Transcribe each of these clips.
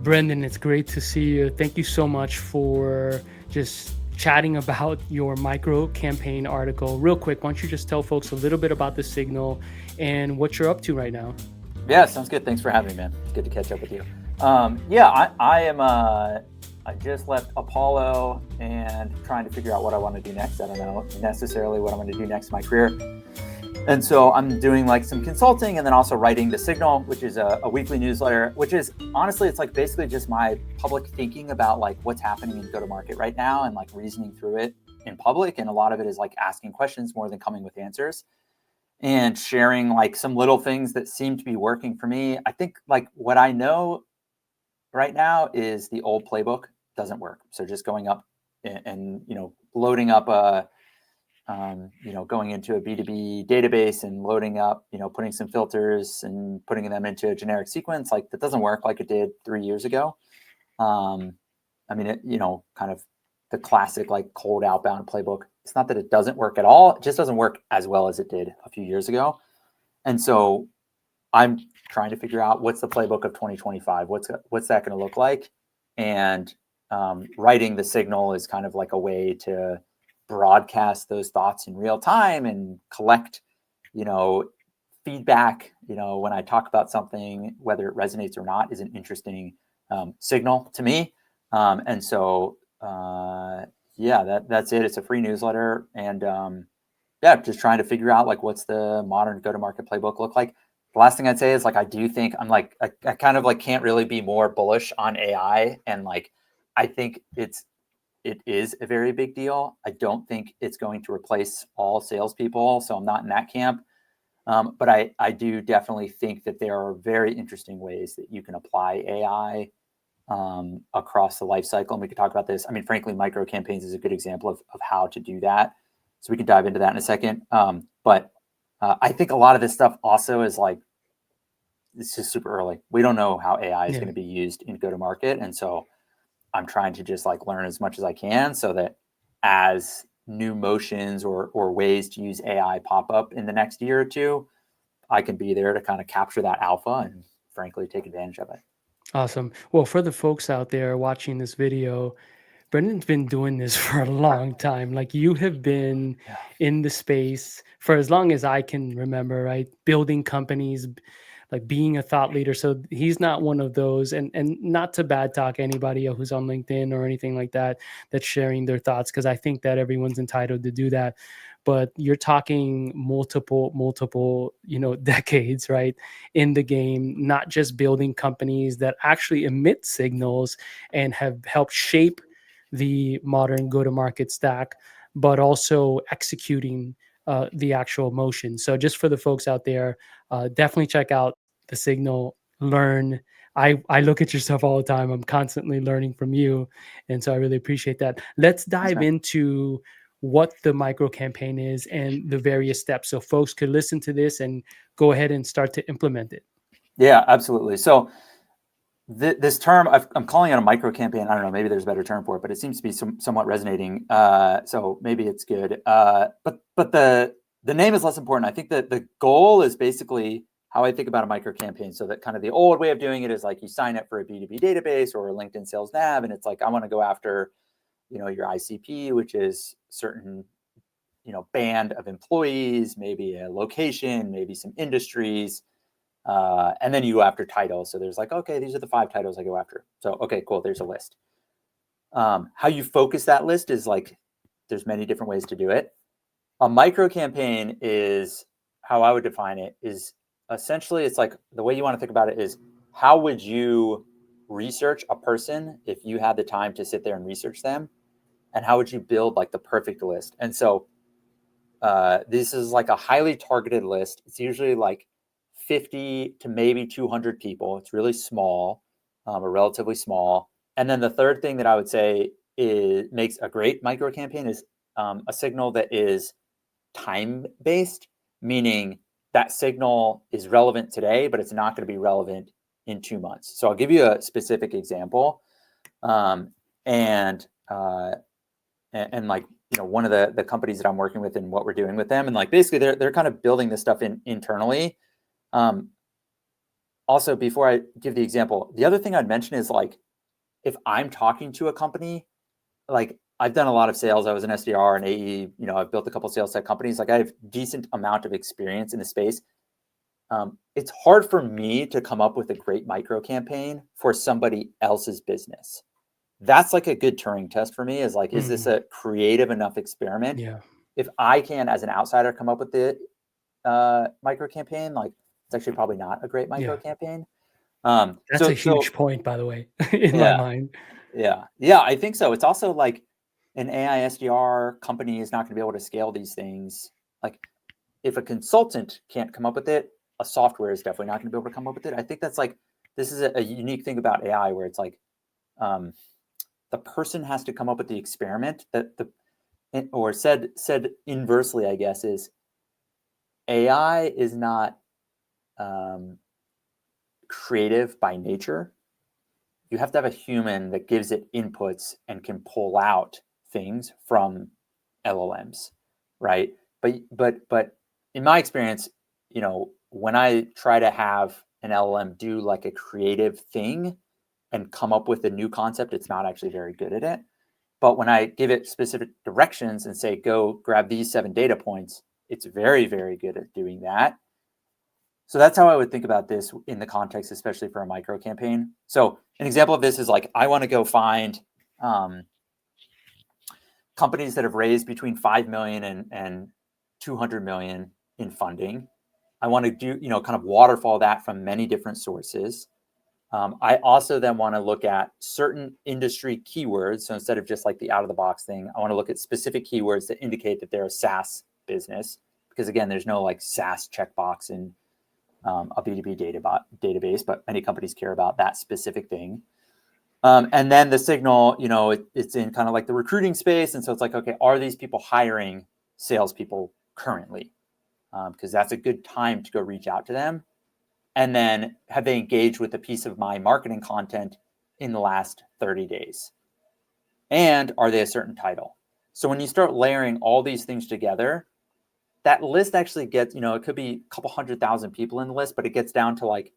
Brendan, it's great to see you. Thank you so much for just chatting about your micro campaign article. Real quick, why don't you just tell folks a little bit about the Signal and what you're up to right now? Yeah, sounds good. Thanks for having me, man. It's good to catch up with you. I am. I just left Apollo and trying to figure out what I want to do next. I don't know necessarily what I'm going to do next in my career. And so I'm doing like some consulting and then also writing The Signal, which is a weekly newsletter, which is honestly, it's like basically just my public thinking about like what's happening in go-to-market right now and like reasoning through it in public. And a lot of it is like asking questions more than coming with answers and sharing like some little things that seem to be working for me. I think like what I know right now is the old playbook doesn't work. So just going up and loading up going into a B2B database and loading up, putting some filters and putting them into a generic sequence, like that doesn't work like it did 3 years ago. Kind of the classic like cold outbound playbook. It's not that it doesn't work at all. It just doesn't work as well as it did a few years ago. And so I'm trying to figure out what's the playbook of 2025. What's that going to look like? And writing The Signal is kind of like a way to broadcast those thoughts in real time and collect, feedback. When I talk about something, whether it resonates or not, is an interesting signal to me. That's it. It's a free newsletter, and just trying to figure out like what's the modern go-to-market playbook look like. The last thing I'd say is like I do think I'm like I kind of like can't really be more bullish on AI, and like I think it is a very big deal. I don't think it's going to replace all salespeople, so I'm not in that camp. But I do definitely think that there are very interesting ways that you can apply AI across the life cycle. And we could talk about this. I mean, frankly, micro campaigns is a good example of how to do that. So we can dive into that in a second. But I think a lot of this stuff also is like, it's just super early. We don't know how AI is going to be used in go-to-market. And so I'm trying to just like learn as much as I can so that as new motions or ways to use AI pop up in the next year or two, I can be there to kind of capture that alpha and frankly take advantage of it. Awesome. Well, for the folks out there watching this video, Brendan's been doing this for a long time. Like you have been in the space for as long as I can remember, right? Building companies, like being a thought leader. So he's not one of those, and not to bad talk anybody who's on LinkedIn or anything like that, that's sharing their thoughts, because I think that everyone's entitled to do that. But you're talking multiple, decades, right, in the game, not just building companies that actually emit signals and have helped shape the modern go-to-market stack, but also executing the actual motion. So just for the folks out there, definitely check out The Signal, learn. I look at your stuff all the time. I'm constantly learning from you. And so I really appreciate that. Let's dive into what the micro campaign is and the various steps so folks could listen to this and go ahead and start to implement it. Yeah, absolutely. So this term, I'm calling it a micro campaign. I don't know, maybe there's a better term for it, but it seems to be somewhat resonating. So maybe it's good. But the name is less important. I think that the goal is basically how I think about a micro campaign. So that kind of the old way of doing it is like you sign up for a B2B database or a LinkedIn sales nav, and it's like, I want to go after, your ICP, which is certain, band of employees, maybe a location, maybe some industries. And then you go after titles. So there's like, okay, these are the 5 titles I go after. So, okay, cool. There's a list. How you focus that list is like, there's many different ways to do it. A micro campaign is how I would define it is essentially, it's like the way you want to think about it is how would you research a person if you had the time to sit there and research them? And how would you build like the perfect list? And so this is like a highly targeted list. It's usually like 50 to maybe 200 people. It's really small, or relatively small. And then the third thing that I would say makes a great micro campaign is a signal that is time-based, meaning that signal is relevant today, but it's not going to be relevant in 2 months. So I'll give you a specific example. And like, one of the companies that I'm working with and what we're doing with them, and like basically they're kind of building this stuff internally. also, before I give the example, the other thing I'd mention is like, if I'm talking to a company, like I've done a lot of sales. I was an SDR and AE, I've built a couple of sales tech companies. Like I have decent amount of experience in the space. It's hard for me to come up with a great micro campaign for somebody else's business. That's like a good Turing test for me, is like, is this a creative enough experiment? Yeah. If I can, as an outsider, come up with the micro campaign, like it's actually probably not a great micro Yeah. campaign. That's a huge point, by the way, in my Yeah, mind. yeah, I think so. It's also like an AI SDR company is not going to be able to scale these things. Like if a consultant can't come up with it, a software is definitely not going to be able to come up with it. I think that's like, this is a unique thing about AI where it's like, the person has to come up with the experiment that or said inversely, I guess, is AI is not creative by nature. You have to have a human that gives it inputs and can pull out things from LLMs, right? But in my experience, when I try to have an LLM do like a creative thing and come up with a new concept, it's not actually very good at it. But when I give it specific directions and say, go grab these 7 data points, it's very, very good at doing that. So that's how I would think about this in the context, especially for a micro campaign. So an example of this is like, I want to go find companies that have raised between 5 million and 200 million in funding. I want to do, kind of waterfall that from many different sources. I also then want to look at certain industry keywords. So instead of just like the out of the box thing, I want to look at specific keywords that indicate that they're a SaaS business. Because again, there's no like SaaS checkbox in a B2B database, but many companies care about that specific thing. And then the signal, it's in kind of like the recruiting space. And so it's like, okay, are these people hiring salespeople currently? Because that's a good time to go reach out to them. And then have they engaged with a piece of my marketing content in the last 30 days? And are they a certain title? So when you start layering all these things together, that list actually gets, it could be a couple 100,000 people in the list, but it gets down to like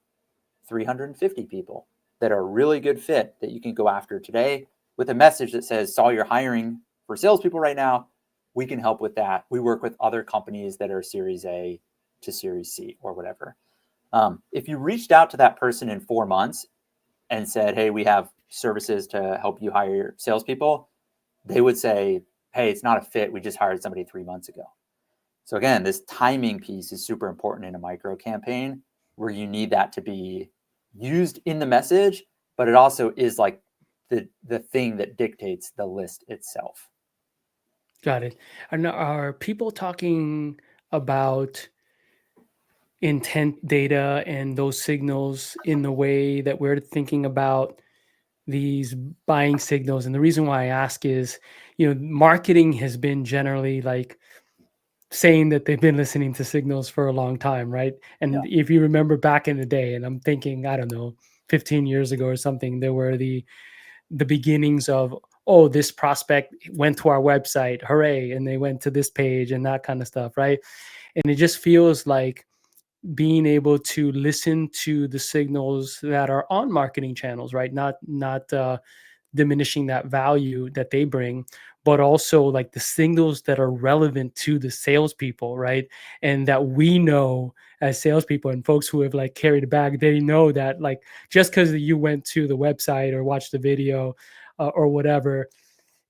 350 people that are a really good fit that you can go after today with a message that says, saw you're hiring for salespeople right now. We can help with that. We work with other companies that are Series A to Series C or whatever. If you reached out to that person in 4 months and said, hey, we have services to help you hire salespeople, they would say, hey, it's not a fit. We just hired somebody 3 months ago. So again, this timing piece is super important in a micro campaign where you need that to be used in the message, but it also is like the thing that dictates the list itself. Got it. And are people talking about intent data and those signals in the way that we're thinking about these buying signals? And the reason why I ask is, marketing has been generally like saying that they've been listening to signals for a long time, right? Yeah. And if you remember back in the day, and I'm thinking, I don't know, 15 years ago or something, there were the beginnings of, oh, this prospect went to our website, hooray, and they went to this page and that kind of stuff, right? And it just feels like being able to listen to the signals that are on marketing channels, right? Not diminishing that value that they bring, but also like the signals that are relevant to the salespeople, right? And that we know as salespeople and folks who have like carried a bag, they know that like just because you went to the website or watched the video or whatever,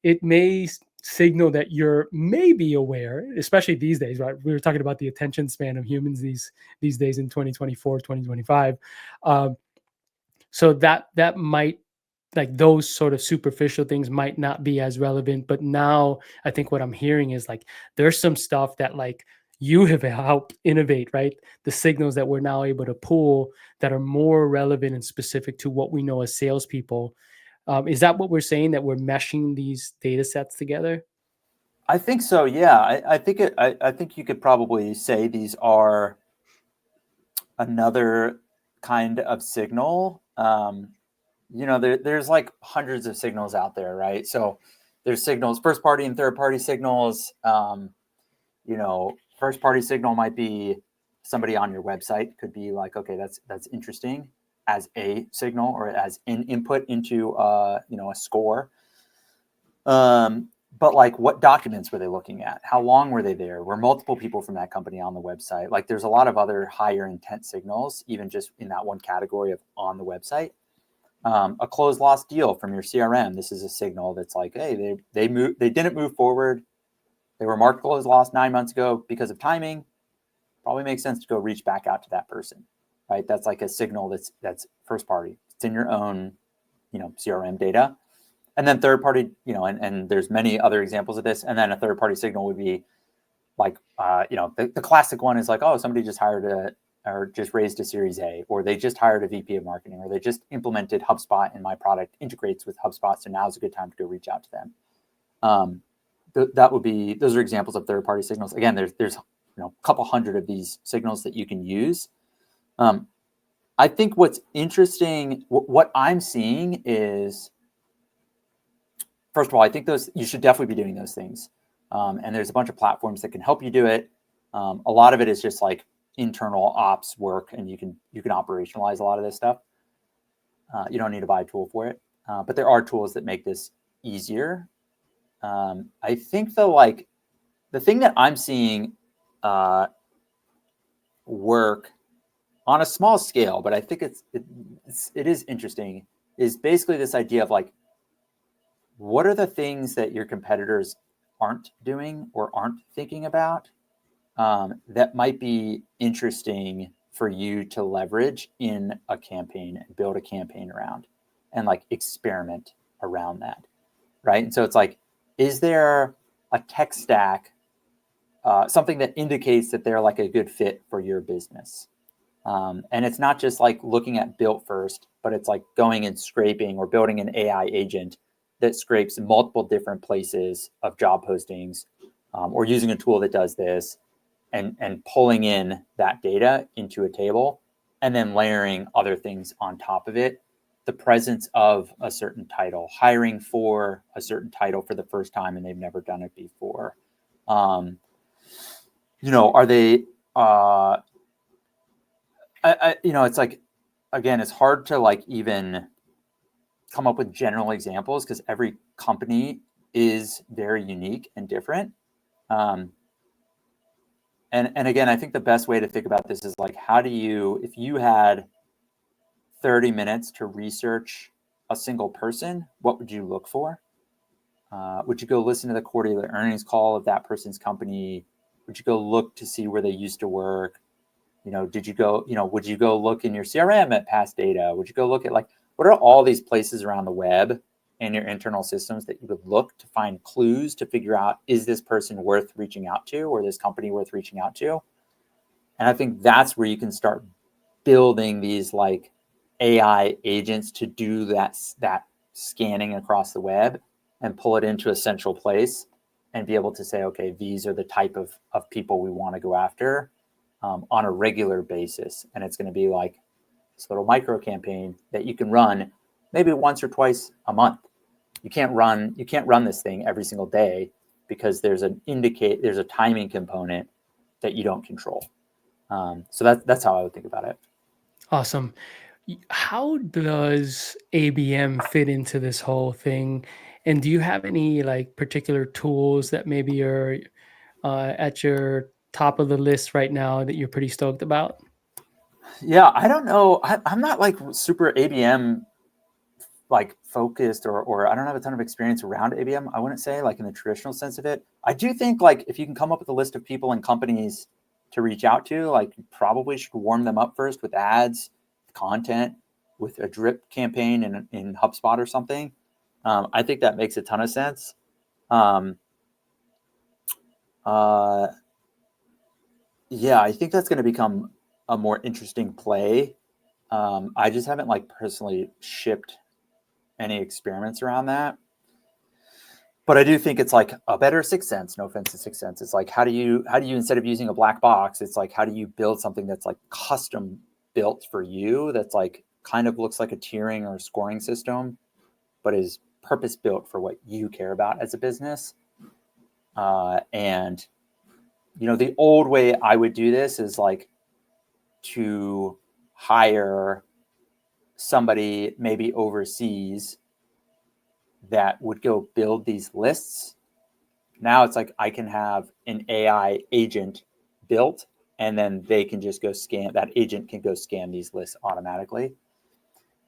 it may signal that you're maybe aware, especially these days, right? We were talking about the attention span of humans these days in 2024, 2025. So that might, like, those sort of superficial things might not be as relevant, but now I think what I'm hearing is like there's some stuff that like you have helped innovate, right? The signals that we're now able to pull that are more relevant and specific to what we know as salespeople. Is that what we're saying, that we're meshing these data sets together? I think so. Yeah. I think you could probably say these are another kind of signal. There's like hundreds of signals out there, right? So there's signals, first party and third party signals. First party signal might be somebody on your website, could be like, okay, that's interesting. as a signal or as an input into a score. But like, what documents were they looking at? How long were they there? Were multiple people from that company on the website? Like, there's a lot of other higher intent signals, even just in that one category of on the website. A closed lost deal from your CRM. This is a signal that's like, hey, they didn't move forward. They were marked closed lost 9 months ago because of timing. Probably makes sense to go reach back out to that person, right? That's like a signal that's first party. It's in your own, CRM data. And then third party, and there's many other examples of this. And then a third party signal would be like, the classic one is like, oh, somebody just hired or just raised a Series A, or they just hired a VP of marketing, or they just implemented HubSpot and my product integrates with HubSpot. So now's a good time to go reach out to them. Those are examples of third party signals. Again, there's a couple hundred of these signals that you can use. I think what's interesting, what I'm seeing is, first of all, I think you should definitely be doing those things. And there's a bunch of platforms that can help you do it. A lot of it is just like internal ops work, and you can operationalize a lot of this stuff. You don't need to buy a tool for it, but there are tools that make this easier. I think the thing that I'm seeing work on a small scale, but I think it is interesting, is basically this idea of like, what are the things that your competitors aren't doing or aren't thinking about that might be interesting for you to leverage in a campaign and build a campaign around and like experiment around that, right? And so it's like, is there a tech stack, something that indicates that they're like a good fit for your business? And it's not just like looking at built first, but it's like going and scraping or building an AI agent that scrapes multiple different places of job postings, or using a tool that does this and pulling in that data into a table and then layering other things on top of it. The presence of a certain title, hiring for a certain title for the first time and they've never done it before. Are they, it's like, again, it's hard to like even come up with general examples because every company is very unique and different. And again, I think the best way to think about this is like, if you had 30 minutes to research a single person, what would you look for? Would you go listen to the quarterly earnings call of that person's company? Would you go look to see where they used to work? Would you go look in your CRM at past data? Would you go look at like, what are all these places around the web and your internal systems that you would look to find clues to figure out, is this person worth reaching out to, or this company worth reaching out to? And I think that's where you can start building these like AI agents to do that scanning across the web and pull it into a central place and be able to say, okay, these are the type of people we want to go after on a regular basis. And it's going to be like this little micro campaign that you can run maybe once or twice a month. You can't run this thing every single day because there's a timing component that you don't control. So that's how I would think about it. Awesome. How does ABM fit into this whole thing? And do you have any like particular tools that maybe are at your top of the list right now that you're pretty stoked about? Yeah, I don't know. I'm not like super ABM like focused, or I don't have a ton of experience around ABM. I wouldn't say like in the traditional sense of it. I do think like if you can come up with a list of people and companies to reach out to, like you probably should warm them up first with ads, content, with a drip campaign in HubSpot or something. I think that makes a ton of sense. Yeah, I think that's going to become a more interesting play. I just haven't like personally shipped any experiments around that. But I do think it's like a better Sixth Sense. No offense to Sixth Sense. It's like, how do you instead of using a black box, it's like, how do you build something that's like custom built for you, that's like kind of looks like a tiering or a scoring system, but is purpose built for what you care about as a business. And the old way I would do this is like to hire somebody maybe overseas that would go build these lists. Now it's like I can have an AI agent built, and then they can just go scan, that agent can go scan these lists automatically.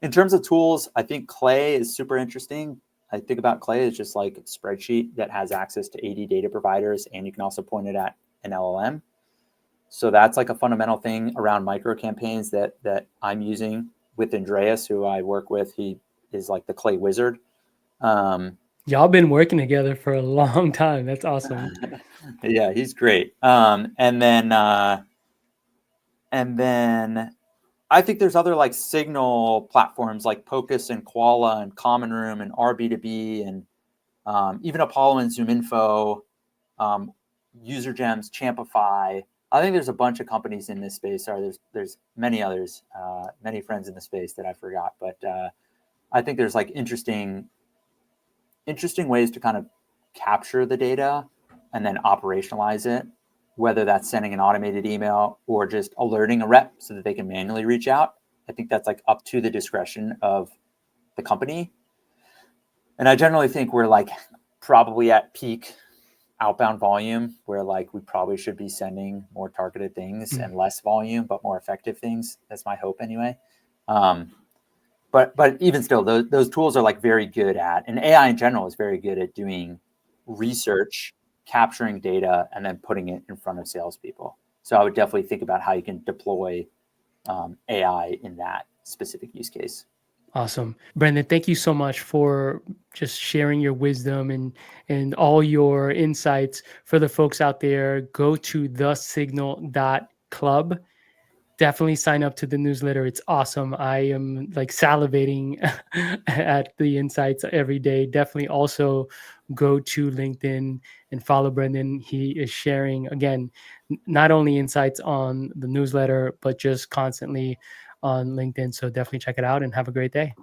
In terms of tools, I think Clay is super interesting. I think about Clay as just like a spreadsheet that has access to 80 data providers, and you can also point it at an LLM. So that's like a fundamental thing around micro campaigns that I'm using with Andreas, who I work with. He is like the Clay wizard. Y'all been working together for a long time. That's awesome. Yeah, he's great. And then I think there's other like signal platforms like Pocus and Koala and Common Room and RB2B and even Apollo and ZoomInfo, UserGems, Champify. I think there's a bunch of companies in this space. There's many others, many friends in the space that I forgot, but I think there's like interesting ways to kind of capture the data and then operationalize it, whether that's sending an automated email or just alerting a rep so that they can manually reach out. I think that's like up to the discretion of the company. And I generally think we're like probably at peak outbound volume where like we probably should be sending more targeted things and less volume, but more effective things. That's my hope anyway. But even still, those tools are like very good at, and AI in general is very good at doing research, capturing data, and then putting it in front of salespeople. So I would definitely think about how you can deploy AI in that specific use case. Awesome. Brendan, thank you so much for just sharing your wisdom and all your insights. For the folks out there, go to thesignal.club. Definitely sign up to the newsletter. It's awesome. I am like salivating at the insights every day. Definitely also go to LinkedIn and follow Brendan. He is sharing, again, not only insights on the newsletter, but just constantly on LinkedIn. So definitely check it out and have a great day.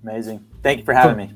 Amazing. Thank you for having me.